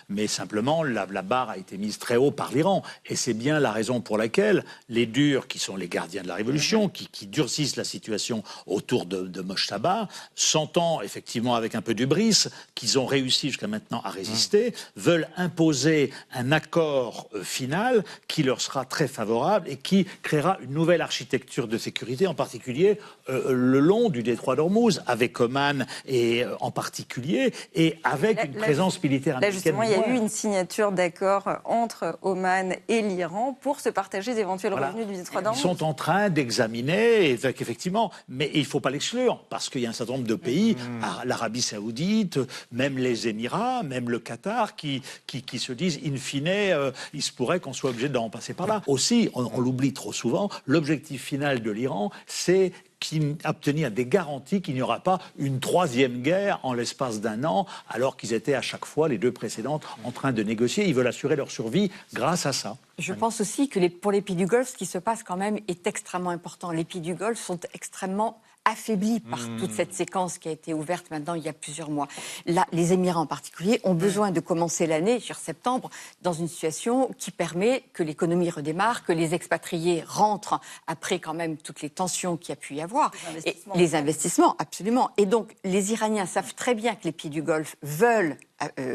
mais simplement la barre a été mise très haut par l'Iran, et c'est bien la raison pour laquelle les durs, qui sont les gardiens de la révolution, qui durcissent la situation autour de Mojtaba, sentant effectivement avec un peu d'hubris qu'ils ont réussi jusqu'à maintenant à résister, veulent imposer un accord final qui leur sera très favorable et qui créera une nouvelle architecture de sécurité, en particulier le long du détroit d'Ormuz, avec Oman et en particulier, et avec une présence militaire américaine. Là, justement, il y a eu une signature d'accord entre Oman et l'Iran pour se partager d'éventuels revenus du détroit d'Ormuz. Ils sont en train d'examiner, effectivement, mais il ne faut pas l'exclure, parce qu'il y a un certain nombre de pays, l'Arabie Saoudite, même les Émirats, même le Qatar, qui se disent, in fine, il se pourrait qu'on soit obligé d'en passer par là. Aussi, on l'oublie trop souvent, l'objectif final de l'Iran, c'est obtenir des garanties qu'il n'y aura pas une troisième guerre en l'espace d'un an, alors qu'ils étaient à chaque fois, les deux précédentes, en train de négocier. Ils veulent assurer leur survie grâce à ça. Je pense aussi que pour les pays du Golfe, ce qui se passe quand même est extrêmement important. Les pays du Golfe sont extrêmement affaiblis par toute cette séquence qui a été ouverte maintenant il y a plusieurs mois. Là, les Émirats en particulier ont besoin de commencer l'année, sur septembre, dans une situation qui permet que l'économie redémarre, que les expatriés rentrent après quand même toutes les tensions qu'il y a pu y avoir. Les investissements, absolument. Et donc, les Iraniens savent très bien que les pays du Golfe veulent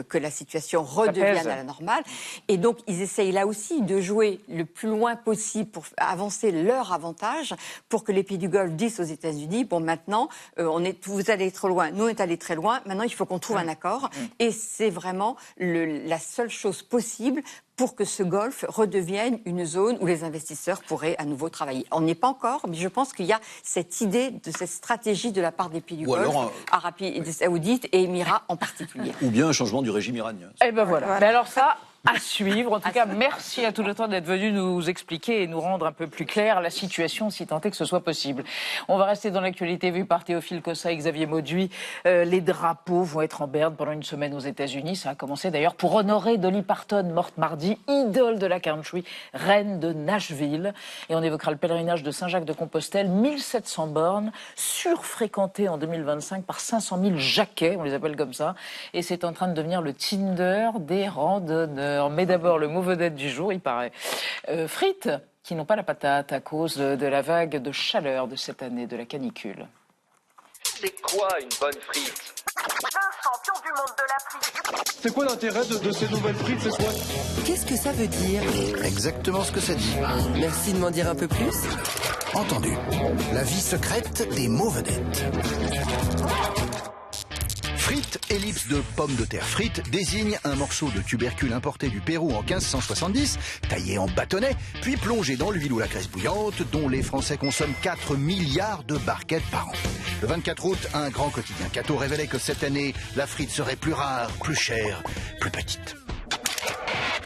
que la situation redevienne à la normale. Et donc, ils essayent là aussi de jouer le plus loin possible pour avancer leur avantage, pour que les pays du Golfe disent aux États-Unis, bon, maintenant, vous allez trop loin, nous, on est allés très loin, maintenant, il faut qu'on trouve un accord. Et c'est vraiment la seule chose possible pour que ce Golfe redevienne une zone où les investisseurs pourraient à nouveau travailler. On n'y est pas encore, mais je pense qu'il y a cette idée, de cette stratégie de la part des pays du Golfe, Arabie Saoudite et Émirats en particulier. Ou bien un changement du régime iranien. Eh ben voilà. Mais alors ça, à suivre. En tout cas, merci à tout le temps d'être venu nous expliquer et nous rendre un peu plus clair la situation, si tant est que ce soit possible. On va rester dans l'actualité vue par Théophile Cossa et Xavier Mauduit. Les drapeaux vont être en berne pendant une semaine aux États-Unis. Ça a commencé d'ailleurs pour honorer Dolly Parton, morte mardi, idole de la country, reine de Nashville. Et on évoquera le pèlerinage de Saint-Jacques-de-Compostelle, 1700 bornes, surfréquentées en 2025 par 500 000 jaquets, on les appelle comme ça. Et c'est en train de devenir le Tinder des randonneurs. Mais d'abord, le mot vedette du jour, il paraît. Frites, qui n'ont pas la patate à cause de la vague de chaleur de cette année, de la canicule. C'est quoi une bonne frite? Un champion du monde de la frite. C'est quoi l'intérêt de ces nouvelles frites? C'est quoi? Qu'est-ce que ça veut dire? Exactement ce que ça dit. Merci de m'en dire un peu plus. Entendu. La vie secrète des mots vedettes. Frites, ellipse de pommes de terre frites, désigne un morceau de tubercule importé du Pérou en 1570, taillé en bâtonnets, puis plongé dans l'huile ou la graisse bouillante, dont les Français consomment 4 milliards de barquettes par an. Le 24 août, un grand quotidien catho révélait que cette année, la frite serait plus rare, plus chère, plus petite.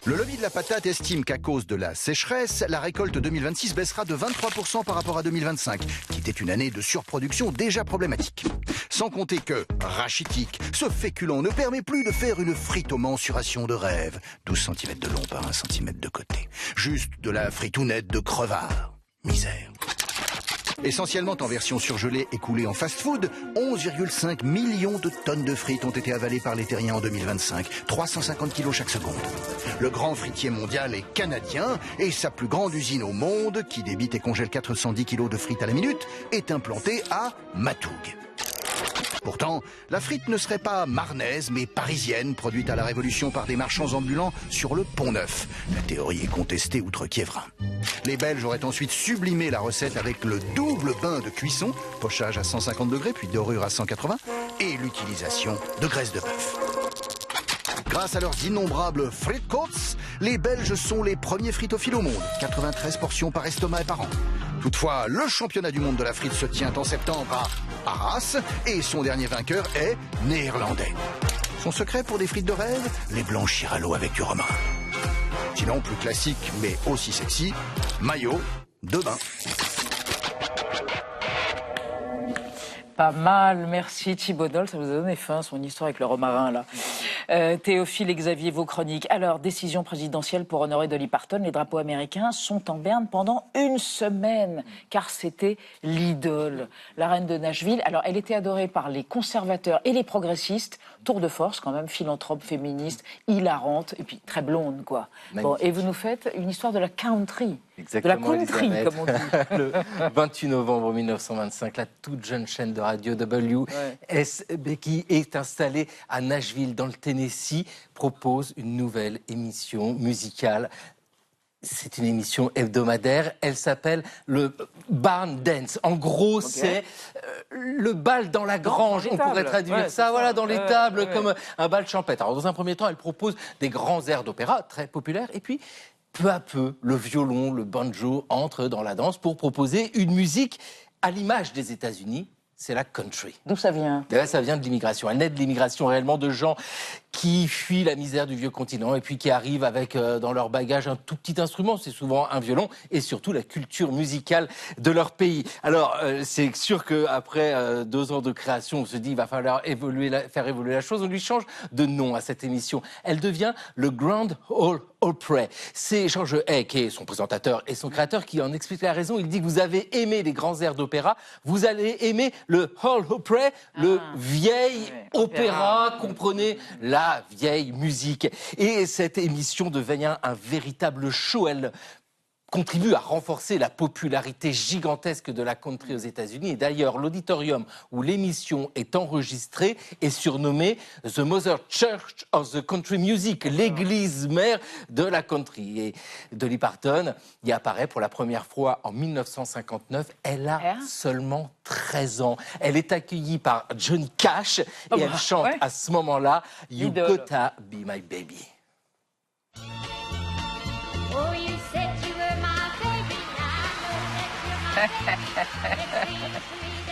Le lobby de la patate estime qu'à cause de la sécheresse, la récolte 2026 baissera de 23% par rapport à 2025, qui était une année de surproduction déjà problématique. Sans compter que, rachitique, ce féculent ne permet plus de faire une frite aux mensurations de rêve, 12 cm de long par 1 cm de côté. Juste de la fritounette de crevard. Misère. Essentiellement en version surgelée et coulée en fast-food, 11,5 millions de tonnes de frites ont été avalées par les terriens en 2025, 350 kilos chaque seconde. Le grand fritier mondial est canadien et sa plus grande usine au monde, qui débite et congèle 410 kilos de frites à la minute, est implantée à Matougue. Pourtant, la frite ne serait pas marnaise, mais parisienne, produite à la Révolution par des marchands ambulants sur le Pont-Neuf. La théorie est contestée outre Kievrin. Les Belges auraient ensuite sublimé la recette avec le double bain de cuisson, pochage à 150 degrés puis dorure à 180, et l'utilisation de graisse de bœuf. Grâce à leurs innombrables frites-côtes, les Belges sont les premiers fritophiles au monde, 93 portions par estomac et par an. Toutefois, le championnat du monde de la frite se tient en septembre à Arras et son dernier vainqueur est néerlandais. Son secret pour des frites de rêve, les blanchir à l'eau avec du romarin. Sinon, plus classique mais aussi sexy, maillot de bain. Pas mal, merci Thibaut Dole, ça vous a donné faim son histoire avec le romarin là. Théophile et Xavier, vos chroniques. Alors, décision présidentielle pour honorer Dolly Parton. Les drapeaux américains sont en berne pendant une semaine, car c'était l'idole, la reine de Nashville. Alors, elle était adorée par les conservateurs et les progressistes. Tour de force, quand même, philanthrope, féministe, hilarante, et puis très blonde, quoi. Bon, et vous nous faites une histoire de la country. Exactement, de la country, Elisabeth. comme on dit. Le 28 novembre 1925, la toute jeune chaîne de radio WSB, qui est installée à Nashville, dans le Tennessee, propose une nouvelle émission musicale. C'est une émission hebdomadaire. Elle s'appelle le Barn Dance. En gros, c'est le bal dans la grange. On pourrait traduire ça, voilà, dans les tables, comme un bal champêtre. Alors, dans un premier temps, elle propose des grands airs d'opéra très populaires. Et puis, peu à peu, le violon, le banjo entrent dans la danse pour proposer une musique à l'image des États-Unis. C'est la country. D'où ça vient? Ça vient de l'immigration. Elle naît de l'immigration réellement, de gens qui fuient la misère du vieux continent et puis qui arrivent avec dans leur bagage un tout petit instrument, c'est souvent un violon, et surtout la culture musicale de leur pays. Alors, c'est sûr qu'après 2 ans de création, on se dit il va falloir faire évoluer la chose. On lui change de nom à cette émission. Elle devient le Grand Ole Opry. C'est George Hay, qui est son présentateur et son créateur, qui en explique la raison. Il dit que vous avez aimé les grands airs d'opéra, vous allez aimer le Ole Opry, le vieil opéra, comprenez la vieille musique. Et cette émission devient un véritable show. Elle contribue à renforcer la popularité gigantesque de la country aux États-Unis. Et d'ailleurs, l'auditorium où l'émission est enregistrée est surnommé The Mother Church of the Country Music, l'église mère de la country. Et Dolly Parton y apparaît pour la première fois en 1959. Elle a seulement 13 ans. Elle est accueillie par Johnny Cash et elle chante à ce moment-là « You Gotta Be My Baby ».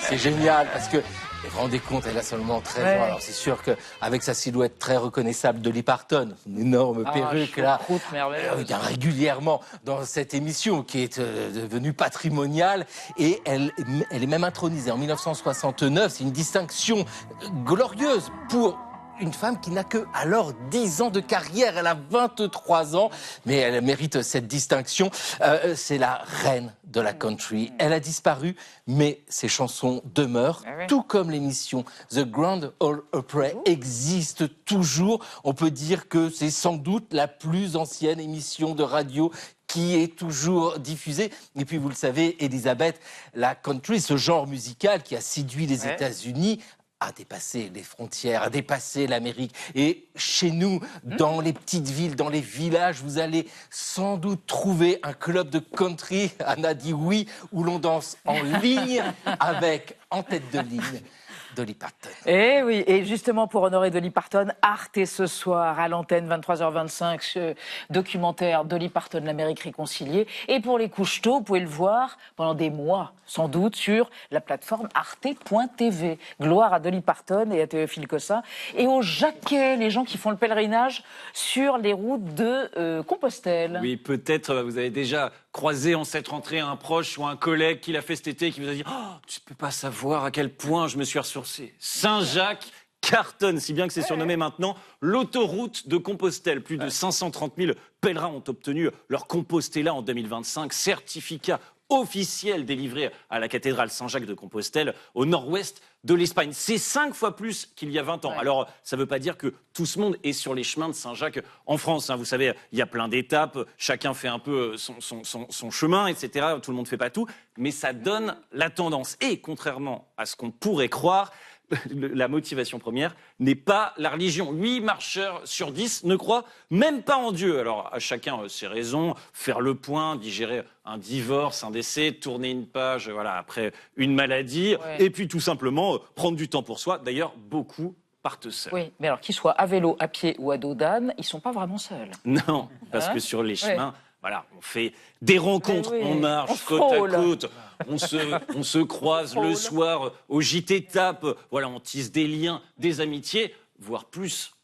C'est génial parce que, vous vous rendez compte, elle a seulement 13 ans. Alors c'est sûr qu'avec sa silhouette très reconnaissable, Dolly Parton, une énorme perruque là, vient régulièrement dans cette émission qui est devenue patrimoniale, et elle est même intronisée en 1969. C'est une distinction glorieuse pour une femme qui n'a que alors 10 ans de carrière. Elle a 23 ans, mais elle mérite cette distinction. C'est la reine de la country. Elle a disparu, mais ses chansons demeurent, tout comme l'émission The Grand Ole Opry existe toujours. On peut dire que c'est sans doute la plus ancienne émission de radio qui est toujours diffusée. Et puis, vous le savez, Elisabeth, la country, ce genre musical qui a séduit les États-Unis, a dépassé les frontières, a dépassé l'Amérique. Et chez nous, dans les petites villes, dans les villages, vous allez sans doute trouver un club de country, Anna dit oui, où l'on danse en ligne avec, en tête de ligne, Dolly Parton. Et oui, et justement pour honorer Dolly Parton, Arte ce soir à l'antenne 23h25, ce documentaire Dolly Parton, l'Amérique réconciliée. Et pour les couches tôt, vous pouvez le voir pendant des mois, sans doute, sur la plateforme arte.tv. Gloire à Dolly Parton et à Théophile Cossin. Et aux Jacquet, les gens qui font le pèlerinage sur les routes de Compostelle. Oui, peut-être vous avez déjà croisé en cette rentrée un proche ou un collègue qui l'a fait cet été, qui vous a dit « Oh, tu ne peux pas savoir à quel point je me suis ressourcé. Saint-Jacques cartonne, si bien que c'est surnommé maintenant l'autoroute de Compostelle. Plus de 530 000 pèlerins ont obtenu leur Compostela en 2025, certificat officiel délivré à la cathédrale Saint-Jacques de Compostelle, au nord-ouest de l'Espagne. C'est 5 fois plus qu'il y a 20 ans. Alors, ça ne veut pas dire que tout ce monde est sur les chemins de Saint-Jacques en France. Vous savez, il y a plein d'étapes, chacun fait un peu son chemin, etc. Tout le monde ne fait pas tout, mais ça donne la tendance. Et contrairement à ce qu'on pourrait croire, la motivation première n'est pas la religion. 8 marcheurs sur 10 ne croient même pas en Dieu. Alors, à chacun ses raisons, faire le point, digérer un divorce, un décès, tourner une page après une maladie, et puis tout simplement prendre du temps pour soi. D'ailleurs, beaucoup partent seuls. Oui, mais alors qu'ils soient à vélo, à pied ou à dos d'âne, ils ne sont pas vraiment seuls. Non, parce que sur les chemins, on fait des rencontres, on marche côte à côte, on se croise le soir au JT Tape, on tisse des liens, des amitiés, voire plus.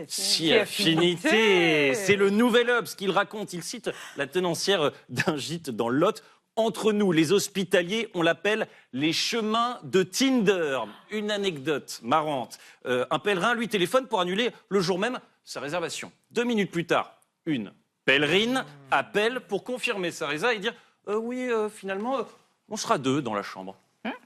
Si affinité. C'est le Nouvel Obs qu'il raconte. Il cite la tenancière d'un gîte dans le Lot. Entre nous, les hospitaliers, on l'appelle les chemins de Tinder. Une anecdote marrante. Un pèlerin lui téléphone pour annuler le jour même sa réservation. 2 minutes plus tard, une pèlerine appelle pour confirmer sa résa et dire finalement, on sera 2 dans la chambre.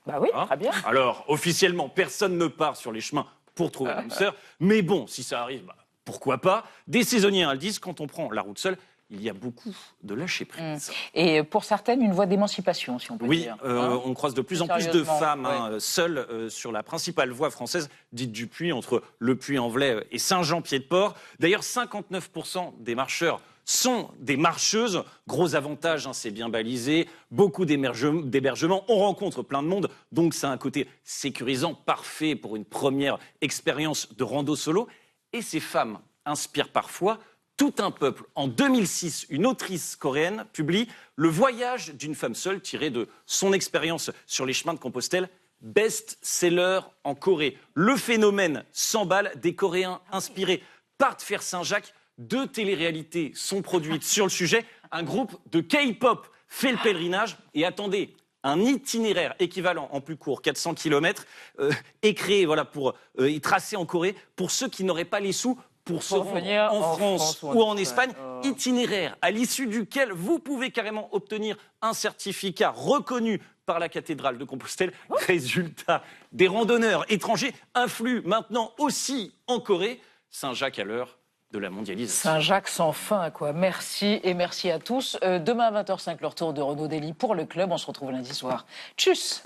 Bah oui, très bien. Alors, officiellement, personne ne part sur les chemins pour trouver une sœur. Mais bon, si ça arrive, pourquoi pas. Des saisonniers le disent, quand on prend la route seule, il y a beaucoup de lâcher-prise. Et pour certaines, une voie d'émancipation, si on peut dire. Oui, on croise de plus en plus de femmes seules sur la principale voie française, dite du Puy, entre Le Puy-en-Velay et Saint-Jean-Pied-de-Port. D'ailleurs, 59% des marcheurs sont des marcheuses. Gros avantage, c'est bien balisé, beaucoup d'hébergements, on rencontre plein de monde, donc c'est un côté sécurisant, parfait pour une première expérience de rando solo. Et ces femmes inspirent parfois tout un peuple. En 2006, une autrice coréenne publie Le voyage d'une femme seule, tiré de son expérience sur les chemins de Compostelle, best-seller en Corée. Le phénomène s'emballe, des Coréens inspirés partent faire Saint-Jacques. 2 téléréalités sont produites sur le sujet. Un groupe de K-pop fait le pèlerinage. Et attendez, un itinéraire équivalent en plus court, 400 km, est créé pour y tracer en Corée pour ceux qui n'auraient pas les sous pour se rendre en France ou en Espagne. Itinéraire à l'issue duquel vous pouvez carrément obtenir un certificat reconnu par la cathédrale de Compostelle. Résultat, des randonneurs étrangers influent maintenant aussi en Corée. Saint-Jacques à l'heure de la mondialisation. Saint-Jacques sans fin, quoi. Merci et merci à tous. Demain à 20h05, le retour de Renaud Dely pour le club. On se retrouve lundi soir. Tchuss!